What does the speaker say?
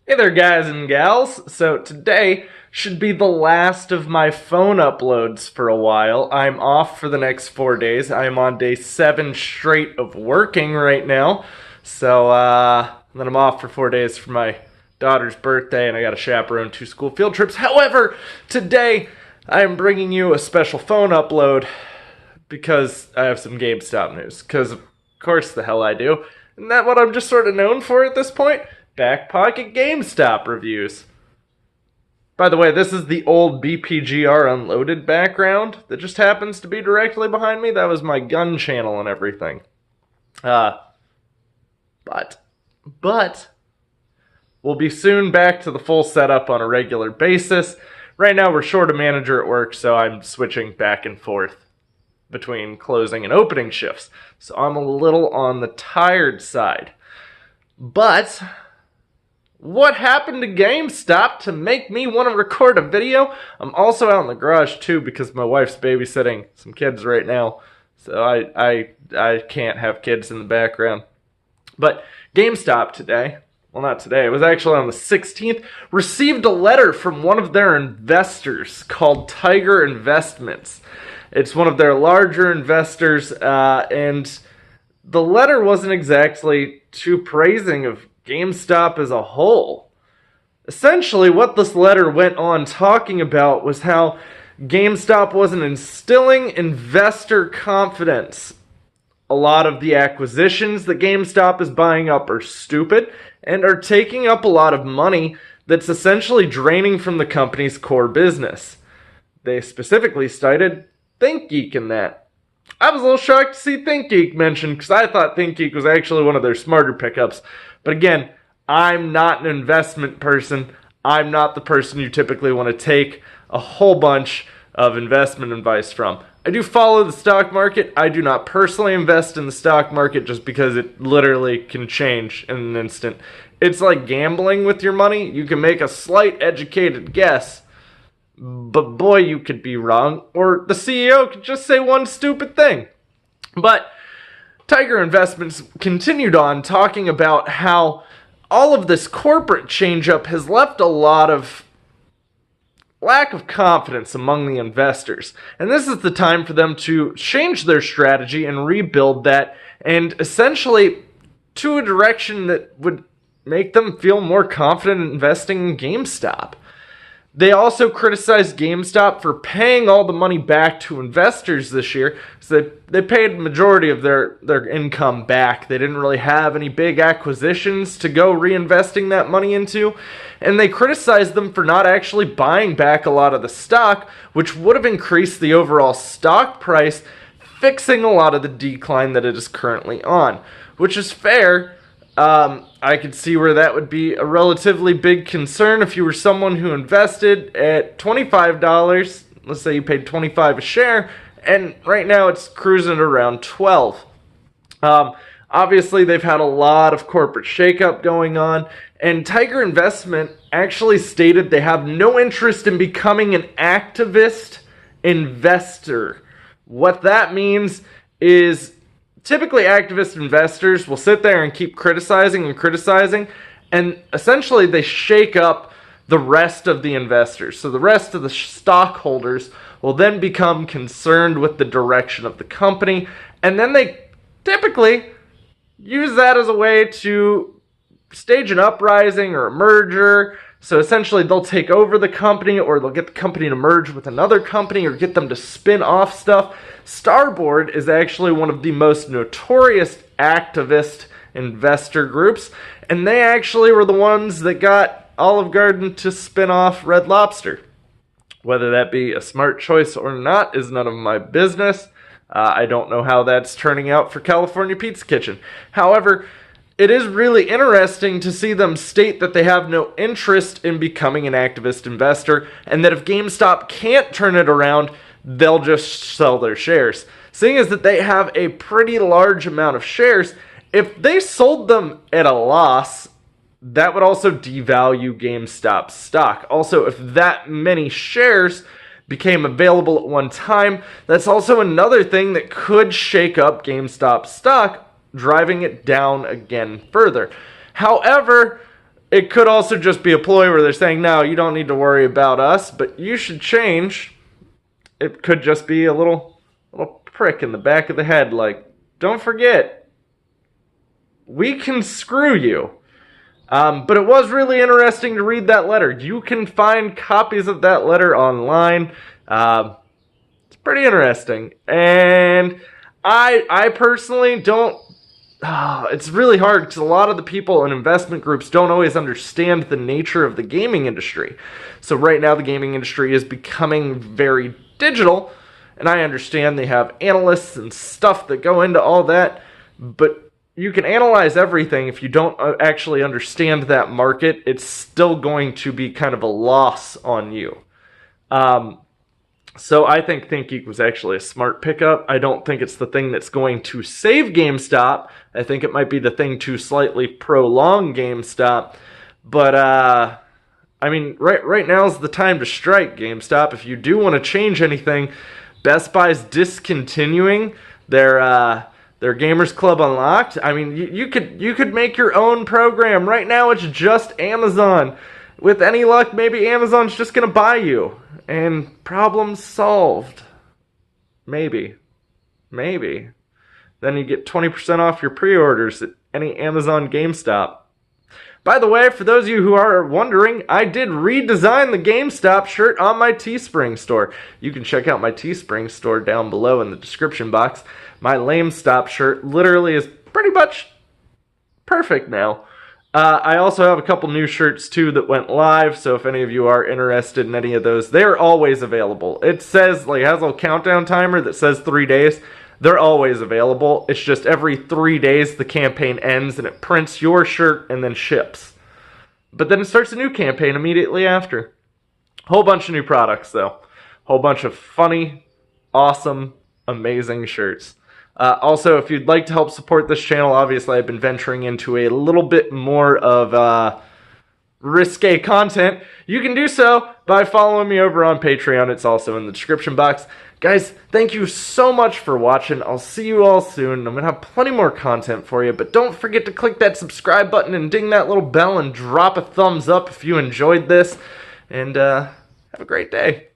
Hey there, guys and gals. So today should be the last of my phone uploads for a while. I'm off for the next 4 days. I'm on day 7 straight of working right now. So then I'm off for 4 days for my daughter's birthday, and I got to chaperone 2 school field trips. However, today I am bringing you a special phone upload because I have some GameStop news. Because of course the hell I do. Isn't that what I'm just sort of known for at this point? Back Pocket GameStop reviews. By the way, this is the old BPGR Unloaded background that just happens to be directly behind me. That was my gun channel and everything. But we'll be soon back to the full setup on a regular basis. Right now we're short a manager at work, so I'm switching back and forth between closing and opening shifts. So I'm a little on the tired side. But what happened to GameStop to make me want to record a video? I'm also out in the garage too because my wife's babysitting some kids right now. So I can't have kids in the background. But GameStop today, well not today, it was actually on the 16th, received a letter from one of their investors called Tiger Investments. It's one of their larger investors, and the letter wasn't exactly too praising of GameStop as a whole. Essentially, what this letter went on talking about was how GameStop wasn't instilling investor confidence. A lot of the acquisitions that GameStop is buying up are stupid and are taking up a lot of money that's essentially draining from the company's core business. They specifically cited ThinkGeek in that. I was a little shocked to see ThinkGeek mentioned because I thought ThinkGeek was actually one of their smarter pickups. But again, I'm not an investment person. I'm not the person you typically want to take a whole bunch of investment advice from. I do follow the stock market. I do not personally invest in the stock market just because it literally can change in an instant. It's like gambling with your money. You can make a slight educated guess, but boy, you could be wrong. Or the CEO could just say one stupid thing. But Tiger Investments continued on talking about how all of this corporate change-up has left a lot of lack of confidence among the investors. And this is the time for them to change their strategy and rebuild that, and essentially to a direction that would make them feel more confident in investing in GameStop. They also criticized GameStop for paying all the money back to investors this year. So they paid the majority of their income back. They didn't really have any big acquisitions to go reinvesting that money into. And they criticized them for not actually buying back a lot of the stock, which would have increased the overall stock price, fixing a lot of the decline that it is currently on. Which is fair. I could see where that would be a relatively big concern if you were someone who invested at $25. Let's say you paid $25 a share, and right now it's cruising at around $12. Obviously, they've had a lot of corporate shakeup going on, and Tiger Investment actually stated they have no interest in becoming an activist investor. What that means is typically activist investors will sit there and keep criticizing, and essentially they shake up the rest of the investors. So the rest of the stockholders will then become concerned with the direction of the company, and then they typically use that as a way to stage an uprising or a merger. So essentially they'll take over the company, or they'll get the company to merge with another company, or get them to spin off stuff. Starboard is actually one of the most notorious activist investor groups, and they actually were the ones that got Olive Garden to spin off Red Lobster. Whether that be a smart choice or not is none of my business. I don't know how that's turning out for California Pizza Kitchen. However, it is really interesting to see them state that they have no interest in becoming an activist investor, and that if GameStop can't turn it around, they'll just sell their shares. Seeing as that they have a pretty large amount of shares, if they sold them at a loss, that would also devalue GameStop's stock. Also, if that many shares became available at one time, that's also another thing that could shake up GameStop's stock, driving it down again further. However, It could also just be a ploy where they're saying, no, you don't need to worry about us, but you should change. It could just be a little prick in the back of the head, like, don't forget, we can screw you. But it was really interesting to read that letter. You can find copies of that letter online. It's pretty interesting. And I personally don't... it's really hard because a lot of the people in investment groups don't always understand the nature of the gaming industry. So right now the gaming industry is becoming very digital, and I understand they have analysts and stuff that go into all that, but you can analyze everything. If you don't actually understand that market, it's still going to be kind of a loss on you. So I think ThinkGeek was actually a smart pickup. I don't think it's the thing that's going to save GameStop. I think it might be the thing to slightly prolong GameStop. But, I mean, right now is the time to strike, GameStop. If you do want to change anything, Best Buy's discontinuing their Gamers Club Unlocked. I mean, you could make your own program. Right now it's just Amazon. With any luck, maybe Amazon's just going to buy you. And problem solved. Maybe. Then you get 20% off your pre-orders at any Amazon GameStop. By the way, for those of you who are wondering, I did redesign the GameStop shirt on my Teespring store. You can check out my Teespring store down below in the description box. My LameStop shirt literally is pretty much perfect now. I also have a couple new shirts too that went live, so if any of you are interested in any of those, they're always available. It says, like, it has a little countdown timer that says 3 days. They're always available. It's just every 3 days the campaign ends and it prints your shirt and then ships. But then it starts a new campaign immediately after. Whole bunch of new products though. Whole bunch of funny, awesome, amazing shirts. Also, if you'd like to help support this channel, obviously I've been venturing into a little bit more of risque content. You can do so by following me over on Patreon. It's also in the description box. Guys, thank you so much for watching. I'll see you all soon. I'm going to have plenty more content for you, but don't forget to click that subscribe button and ding that little bell and drop a thumbs up if you enjoyed this. And have a great day.